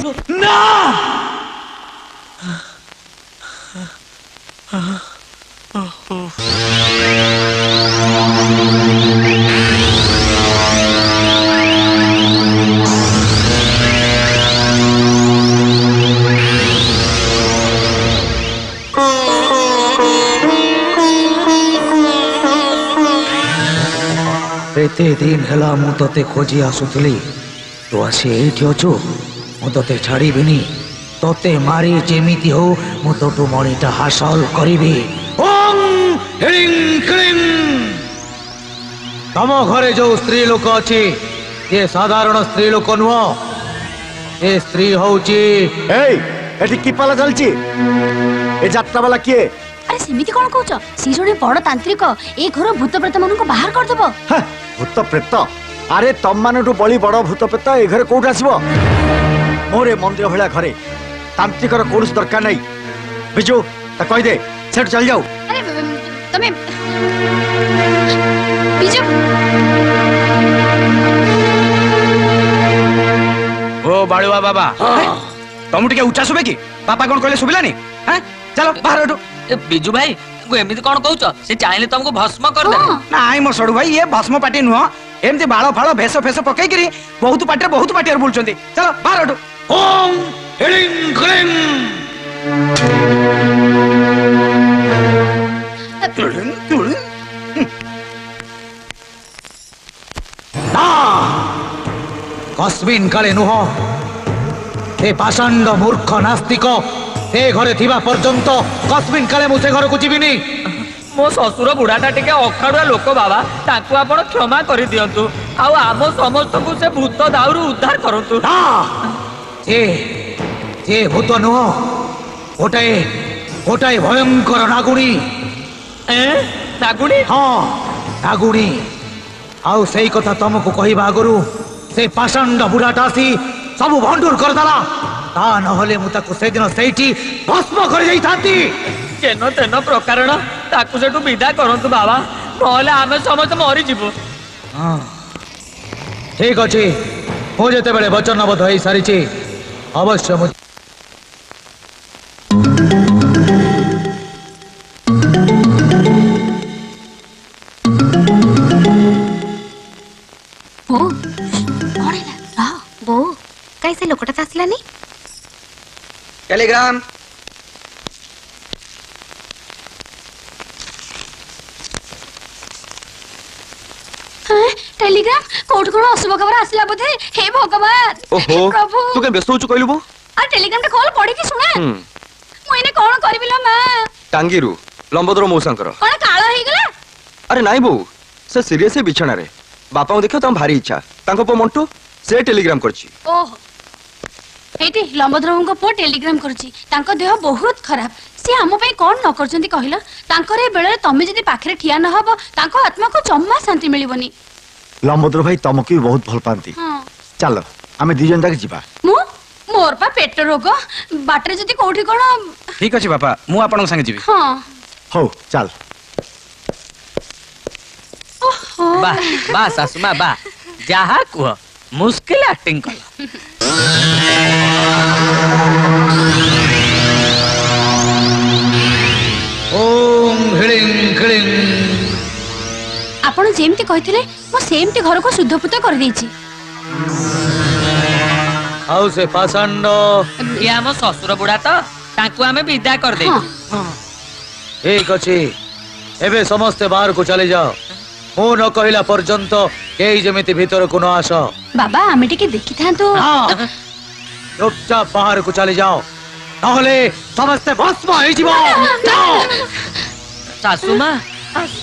ना एते दिन है मु ते खोजी आसुली तू आसी एठी अछु मु ते छाड़ीबिनी तोते मारी जेमिति हो मु तोटू मणिटा हासिल करिबी। ओम ह्रीं क्लीं तम घरे जो स्त्री लोक अछि ये साधारण स्त्री लोक नुह ए स्त्री होउची एठी की पाला चलची ए जात्रा वाला किए? अरे सेमिति कोन कहउछ सी जणे बड़ तांत्रिक ए घर भूत प्रेत मन को बाहर कर देबो। भूत प्रेत अरे तम मानटू बड़ी बड़ भूत प्रेत ए घरे कोठ आसीबो? मोरे मंदिर भला घरे तांत्रिकर कोन दरकार नहीं। बिजू त कहि दे सेठ चल जाऊ। अरे तमे बिजू ओ बाळुआ बाबा तुम टिके उच्चा सुबे की पापा कोन कहले सुबिलानी हैं चलो बाहर उठो। बिजू भाई तू एमिति कोन कहउछ से चाहिले तुमको भस्म कर दे। नाई मो सडू भाई ये भस्म पार्टी नुह एमती बाळ फाळ भेष फेष पकई करी बहुत पार्टी बुलचंती चलो बाहर उठो। ओम ह्रीं क्लीं कस्मिन काले नुह ए पाषांड मूर्ख नास्तिक ए घरे थिबा पर्यंत कस्मिन काले मु से घर को जीविनी। मो ससुर बुढ़ाटा टिके अखाड़ुआ लोक बाबा ताकू आपण क्षमा करि दियंतु आउ आम समस्त को से भूत दाउरु उद्धार करंतु। जे भूत नुह गोटाए गोटाए भयंकर नागुणी नागुणी हाँ नागुणी आउ सही कथा तुमको कहवा आगु से पाषांड बुढ़ाटा आसी सब भंडूर करदेला ता नहले मु ताकू से दिन सेठी भस्म कर जाई थांती। केन तेन प्रकारण ताकू सेठू विदा करंतु बाबा नहले आमे समस्त मरि जिवु। हां ठीक अछि मु जेते बेले वचनबद्ध होई सारिछि अवश्य मु कैसे लोकटा आसलानी टेलीग्राम टेलीग्राम कोठ कोन अशुभ खबर आसला बोधे। हे भगवान ओहो प्रभु तू के व्यस्त होछु कहलु बो आ टेलीग्राम खोल पढी कि सुना मु इने कोन करबिलो मां टांगीरु लंबोदर मौसांकर कोन काळो हे गेला। अरे नाई बो से सीरियस बिछणा रे बापा देखियो तम भारी इच्छा तांको पो मंटू से टेलीग्राम करछि। ओहो एटी लंबोदरंको पो टेलीग्राम करछि तांको देह बहुत खराब से हम पे कोन न करछंती कहिला तांको रे बेले तमे जदी पाखरे ठिया न हबो तांको आत्मा को जम्मा शांति मिलिबोनी। लंबोदर भाई तमको भी बहुत भल पाती चलो आमे दी जन तक जीवा। मु मोर पा पेट रोग बाटरे जदी कोठी कोन ठीक अछि बापा मु आपन संगे जीवी। हां हो चल बा बा सासुमा बा जहा कुह मुश्किल एक्टिंग कर। ओम ह्रीं क्लीं आपण जेमती कहिथिले मो सेमती घर को शुद्धपुत कर देछि। आउ से पाषांड ये हम ससुर बुढ़ा तो ताकू हमें विदा कर दे। ठीक अछि एबे समस्त बाहर को चले जाओ मु न कहिला पर्यंत केई जेमिति भीतर को न आस। बाबा आमे टिके देखि थांतो चुपचाप बाहर को चले जाओ नहले समस्त भस्म हो जीवो। सासू मां आस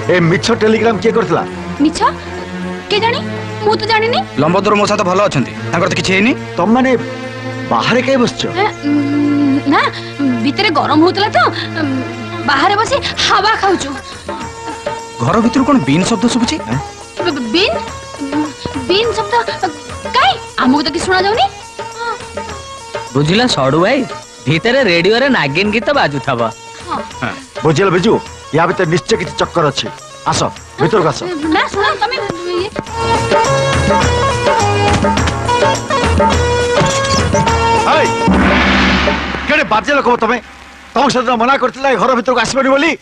ए मिछ टेलीग्राम किए करथला? मिछ के जानी मु तो जानी नहीं। लंबोदर मौसा तो भल अछंती तांकर तो किछि हेनी। तुम माने बाहर कहीं बसछ? ना भीतर गरम होतला तो बाहर बसी हवा खाउछु। घर भीतर कोन बीन शब्द सुबुची? बीन बीन शब्द काई हमको तो कि सुना जाउनी। बुझिला सडू भाई भीतर रेडियो रे नागिन गीत बाजू थबा। बुझिल बिजू या भीतर निश्चय किछि चक्कर अछि। आसो भीतर को आसो। ना सुना तमे हाय केडे बाजे लोक तमे तुम सद मना करथिला घर भीतर को आसबनी बोली।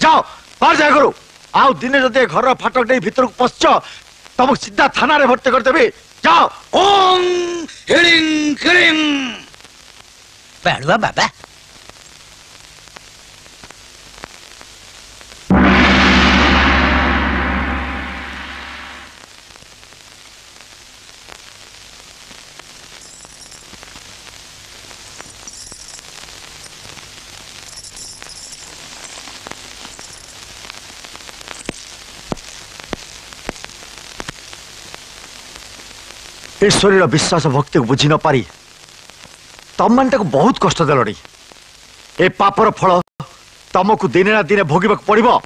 जाओ बाहर जा करू। आउ दिने जदे घर फाटक दे भीतर को पसछ तुम सीधा थाना रे भर्ती कर देबे। जाओ। ओम हिडिंग किडिंग बाड़ुआ बाबा ईश्वर विश्वास भक्ति को बुझी न पारी तम मान बहुत कष्ट देलनी। ए पापर फल तुमको दिने ना दिने भोग पड़ो।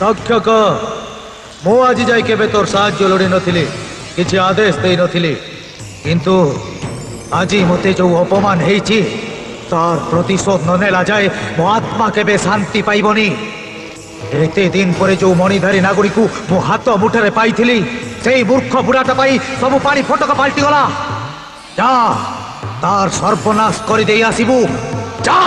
तक्षक मु आज जाए केबे तोर साहाय्य लोड़ी नथिली किछि आदेश दे नथिली किंतु आजी मते जो अपमान हेछि तार प्रतिशोध न नेला जाए मो आत्मा केबे शांति पाइबनी। एते दिन परे जो मणिधारी नागरिक को मो हाथ मुठरे पाइथिली सेई मूर्ख बुढ़ाटा पाई सब पानी फटक पाल्टी गला। जा तार सर्वनाश कर दे आसीबू जा।